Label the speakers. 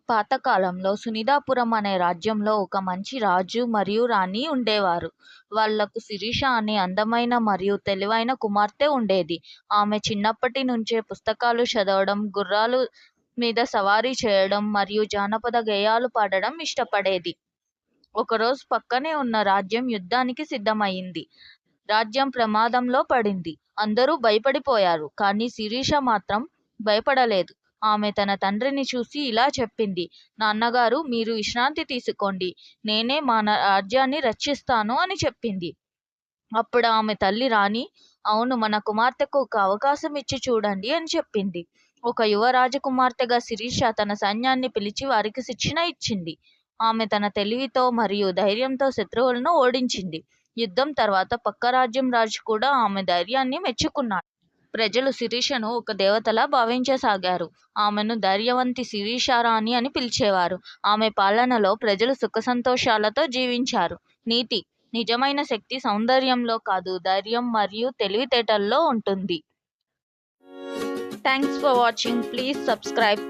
Speaker 1: పాతకాలంలో సునిదాపురం అనే రాజ్యంలో ఒక మంచి రాజు మరియు రాణి ఉండేవారు. వాళ్లకు శిరీష అనే అందమైన మరియు తెలివైన కుమార్తె ఉండేది. ఆమె చిన్నప్పటి నుంచే పుస్తకాలు చదవడం, గుర్రాలు మీద సవారీ చేయడం మరియు జానపద గేయాలు పాడడం ఇష్టపడేది. ఒకరోజు పక్కనే ఉన్న రాజ్యం యుద్ధానికి సిద్ధమైంది. రాజ్యం ప్రమాదంలో పడింది. అందరూ భయపడిపోయారు. కానీ శిరీష మాత్రం భయపడలేదు. ఆమె తన తండ్రిని చూసి ఇలా చెప్పింది: నాన్నగారు, మీరు విశ్రాంతి తీసుకోండి. నేనే మా రాజ్యాన్ని రక్షిస్తాను అని చెప్పింది. అప్పుడు ఆమె తల్లి రాణి, అవును, మన కుమార్తెకు ఒక అవకాశం ఇచ్చి చూడండి అని చెప్పింది. ఒక యువ రాజకుమార్తెగా శిరీష తన సైన్యాన్ని పిలిచి వారికి శిక్షణ ఇచ్చింది. ఆమె తన తెలివితో మరియు ధైర్యంతో శత్రువులను ఓడించింది. యుద్ధం తర్వాత పక్క రాజ్యం రాజు కూడా ఆమె ధైర్యాన్ని మెచ్చుకున్నాడు. ప్రజలు శిరీషను ఒక దేవతలా భావించసాగారు. ఆమెను ధైర్యవంతి శిరీషారాణి అని పిలిచేవారు. ఆమె పాలనలో ప్రజలు సుఖ సంతోషాలతో జీవించారు. నీతి: నిజమైన శక్తి సౌందర్యంలో కాదు, ధైర్యం మరియు తెలివితేటల్లో ఉంటుంది. Thanks for watching. Please subscribe.